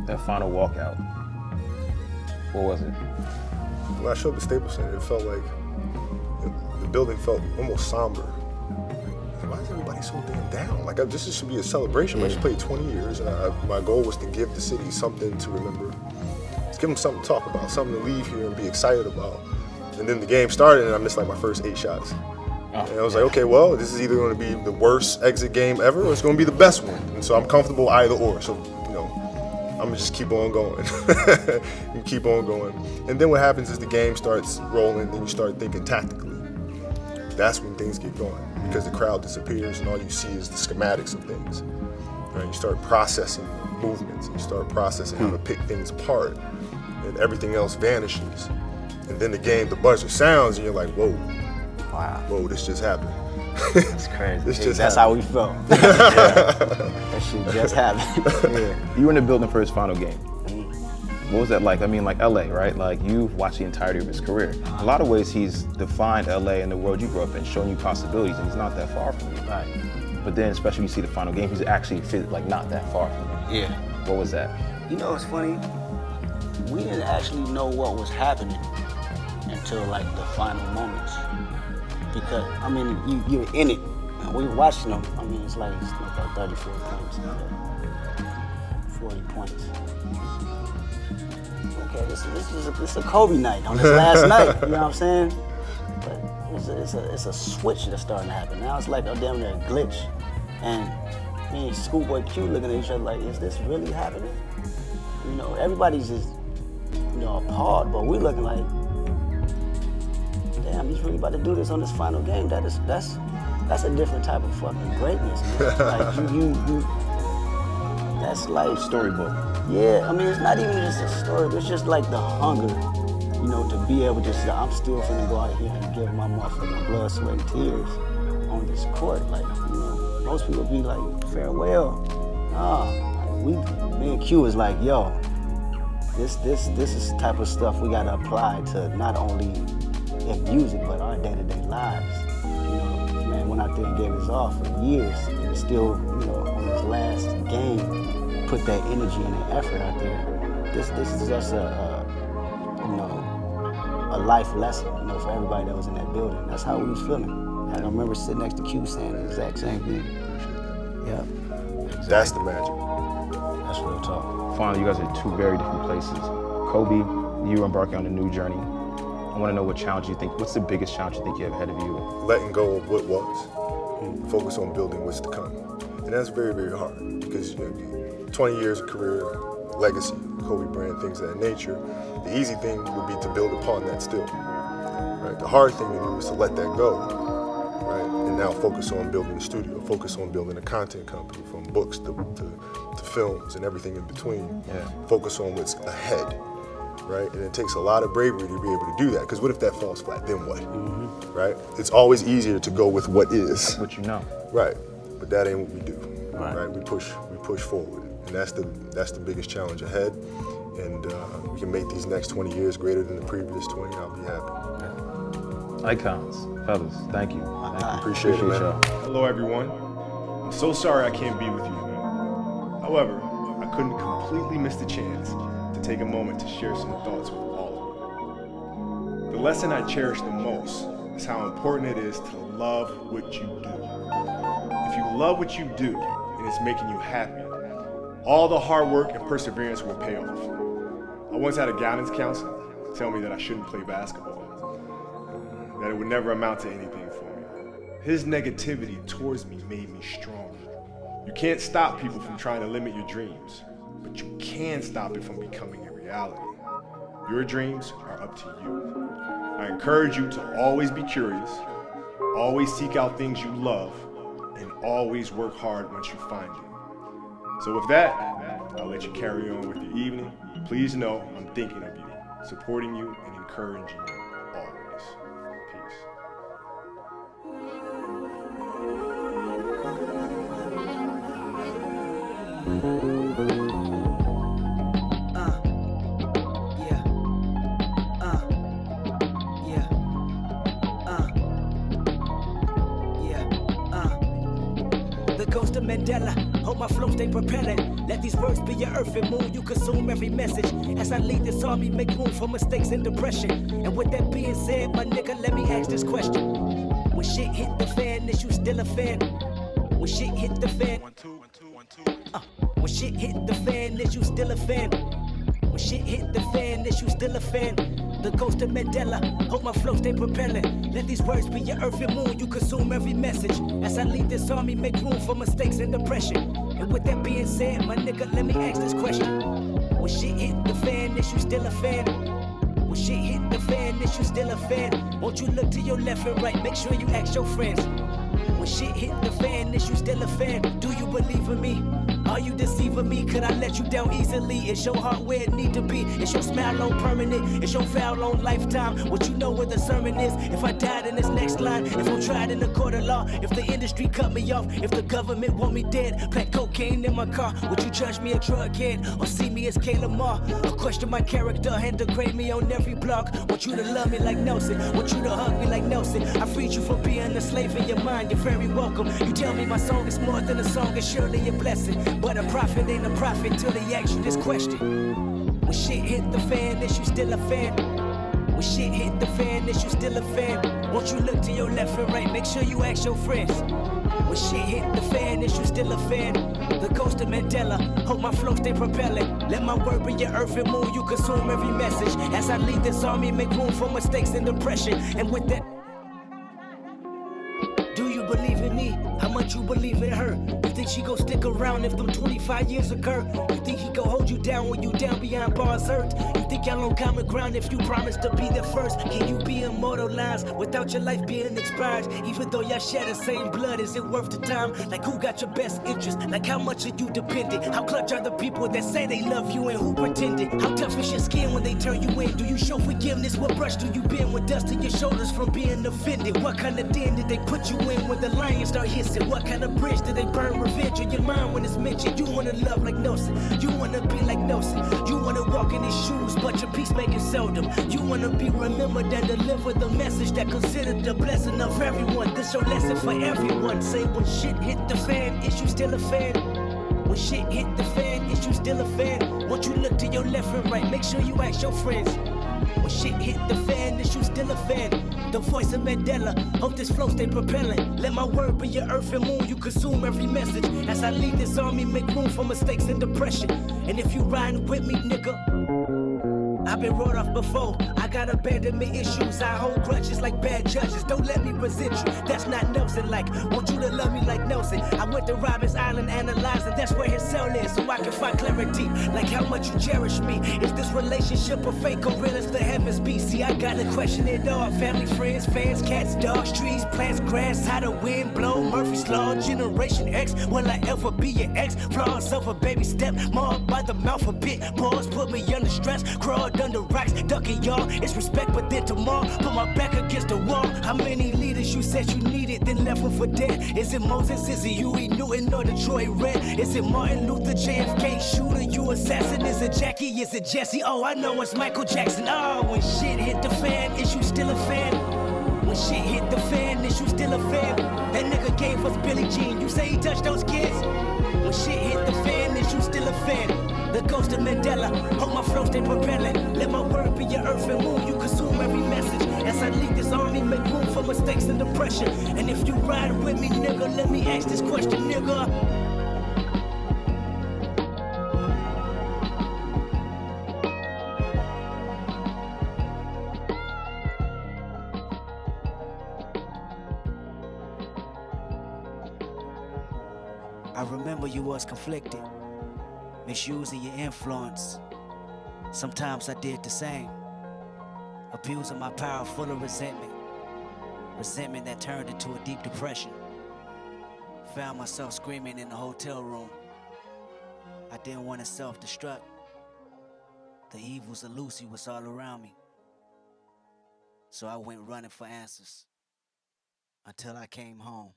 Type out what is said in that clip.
that final walkout? What was it? When I showed up at Staples Center, it felt like the building felt almost somber. Why is everybody so damn down? Like, this should be a celebration. I just played 20 years, and my goal was to give the city something to remember. Just give them something to talk about, something to leave here and be excited about. And then the game started, and I missed like my first 8 shots. And I was like, okay, well, this is either going to be the worst exit game ever, or it's going to be the best one. And so I'm comfortable either or. So, you know, I'm gonna just keep on going. You keep on going. And then what happens is the game starts rolling, then you start thinking tactically. That's when things get going, because the crowd disappears and all you see is the schematics of things. Right? You start processing movements, and you start processing how to pick things apart, and everything else vanishes. And then the buzzer sounds, and you're like, whoa. Wow. Whoa, this just happened. That's crazy. That's how we felt. That shit just happened. Yeah. You were in the building for his final game. What was that like? I mean, like LA, right? Like, you've watched the entirety of his career. In a lot of ways, he's defined LA and the world you grew up in, shown you possibilities, and he's not that far from you. Right. But then, especially when you see the final game, he's actually like not that far from you. Yeah. What was that? You know, it's funny. We didn't actually know what was happening until like the final moments. Because, I mean, you're in it. And we were watching them. I mean, it's like 34 points, 40 points. Okay, this is a Kobe night on this last night, you know what I'm saying? But it's a switch that's starting to happen. Now it's like a damn near glitch. And me and Schoolboy Q looking at each other like, is this really happening? You know, everybody's just, you know, appalled, but we're looking like, damn, he's really about to do this on this final game. That's a different type of fucking greatness, man. Like you that's like Storybook. Yeah, I mean, it's not even just a story, it's just like the hunger, you know, to be able to say, I'm still finna go out here and give my motherfucking blood, sweat, and tears on this court. Like, you know, most people be like, farewell. Nah, like me and Q is like, yo, this is the type of stuff we gotta apply to not only in music, but our day-to-day lives. You know, man went out there and gave his all for years, and still, you know, on his last game, put that energy and that effort out there. This is just a you know, a life lesson, you know, for everybody that was in that building. That's how we was feeling. And I remember sitting next to Q saying the exact same thing. Yeah. Exactly. That's the magic. That's real talk. Finally, you guys are in 2 very different places. Kobe, you embarking on a new journey. I want to know what's the biggest challenge you think you have ahead of you? Letting go of what was, focus on building what's to come. And that's very, very hard, because, you know, 20 years of career, legacy, Kobe Bryant, things of that nature. The easy thing would be to build upon that still. Right? The hard thing to do is to let that go, right? And now focus on building a studio, focus on building a content company, from books to films and everything in between. Yeah. Focus on what's ahead, right? And it takes a lot of bravery to be able to do that, because what if that falls flat, then what? Mm-hmm. Right? It's always easier to go with what is. What you know. Right, but that ain't what we do. Right. We push forward, and that's the biggest challenge ahead. And we can make these next 20 years greater than the previous 20. I'll be happy. Icons, fellas, thank you. Appreciate it, man. y'all. Hello, everyone. I'm so sorry I can't be with you tonight. However, I couldn't completely miss the chance to take a moment to share some thoughts with all of you. The lesson I cherish the most is how important it is to love what you do. If you love what you do and it's making you happy, all the hard work and perseverance will pay off. I once had a guidance counselor tell me that I shouldn't play basketball, that it would never amount to anything for me. His negativity towards me made me stronger. You can't stop people from trying to limit your dreams, but you can stop it from becoming a reality. Your dreams are up to you. I encourage you to always be curious, always seek out things you love, and always work hard once you find it. So with that, I'll let you carry on with your evening. Please know I'm thinking of you, supporting you, and encouraging you always. Peace. The ghost of Mandela Hope my flow stay propelling. Let these words be your earth and moon. You consume every message. As I lead this army, make room for mistakes and depression. And with that being said, my nigga, let me ask this question. When shit hit the fan, is you still a fan? When shit hit the fan. When shit hit the fan, is you still a fan? When shit hit the fan, is you still a fan? The ghost of Mandela, hope my flow stay propelling. Let these words be your earth and moon, you consume every message. As I lead this army, make room for mistakes and depression. And with that being said, my nigga, let me ask this question. When shit hit the fan, is you still a fan? When shit hit the fan, is you still a fan? Won't you look to your left and right, make sure you ask your friends. When shit hit the fan, is you still a fan? Do you believe in me? Are you deceiving me? Could I let you down easily? Is your heart where it need to be? Is your smile on permanent? Is your foul on lifetime? What you know where the sermon is? If I died in this next line, if I'm tried in the court of law, if the industry cut me off, if the government want me dead, plant cocaine in my car, would you judge me a drug head or see me as Lamar? Or question my character and degrade me on every blog? Want you to love me like Nelson, want you to hug me like Nelson. I freed you from being a slave in your mind, you're very welcome. You tell me my song is more than a song, it's surely a blessing. But a prophet ain't a prophet till they ask you this question. When shit hit the fan, is you still a fan? When shit hit the fan, is you still a fan? Won't you look to your left and right, make sure you ask your friends. When shit hit the fan, is you still a fan? The ghost of Mandela, hope my flow stay propelling. Let my word be your earth and moon, you consume every message. As I lead this army, make room for mistakes and depression. And with that, do you believe in me? How much you believe in her? You think she gon' stick around if them 25 years occur? You think he gon' hold you down when you down beyond bars hurt? You think y'all on common ground if you promise to be there first? Can you be immortalized without your life being expired? Even though y'all share the same blood, is it worth the time? Like who got your best interest? Like how much are you dependent? How clutch are the people that say they love you and who pretended? How tough is your skin when they turn you in? Do you show forgiveness? What brush do you bend with dust in your shoulders from being offended? What kind of den did they put you in when the lions start hissing? What kind of bridge did they burn revenge in your mind when it's mentioned? You wanna love like Nelson, you wanna be like Nelson, you wanna walk in his shoes, but your peacemaking seldom. You wanna be remembered and deliver the message that considered the blessing of everyone. This your lesson for everyone. Say when shit hit the fan, is you still a fan? When shit hit the fan, is you still a fan? Won't you look to your left and right, make sure you ask your friends. When shit hit the fan, is you still a fan? The voice of Mandela, hope this flow stay propelling. Let my word be your earth and moon, you consume every message. As I lead this army, make room for mistakes and depression. And if you riding with me, nigga, I've been wrote off before. I got abandonment issues. I hold grudges like bad judges. Don't let me resent you. That's not Nelson like. Want you to love me like Nelson. I went to Robbins Island analyzing. That's where his cell is, so I can find clarity. Like how much you cherish me. Is this relationship a fake or real as the heavens be? See, I gotta question it all. Family, friends, fans, cats, dogs, trees, plants, grass. How the wind blow. Murphy's Law, Generation X. Will I ever be your ex? Flaws of a baby step. Mauled by the mouth a bit. Pause, put me under stress. Crawled under rocks, ducking y'all. It's respect, but then tomorrow, put my back against the wall. How many leaders you said you needed, then left them for dead? Is it Moses, is it Huey Newton, or Detroit Red? Is it Martin Luther, JFK shooter, you assassin? Is it Jackie, is it Jesse? Oh, I know it's Michael Jackson. Oh, when shit hit the fan, is you still a fan? When shit hit the fan, is you still a fan? That nigga gave us Billie Jean, you say he touched those kids? When shit hit the fan, is you still a fan? The ghost of Mandela, hope my flow stay propelling. Let my word be your earth and moon, you consume every message. As I lead this army, make room for mistakes and depression. And if you ride with me, nigga, let me ask this question, nigga. I remember you was conflicted, misusing your influence. Sometimes I did the same, abusing my power full of resentment. Resentment that turned into a deep depression. Found myself screaming in the hotel room. I didn't want to self-destruct. The evils of Lucy was all around me. So I went running for answers until I came home.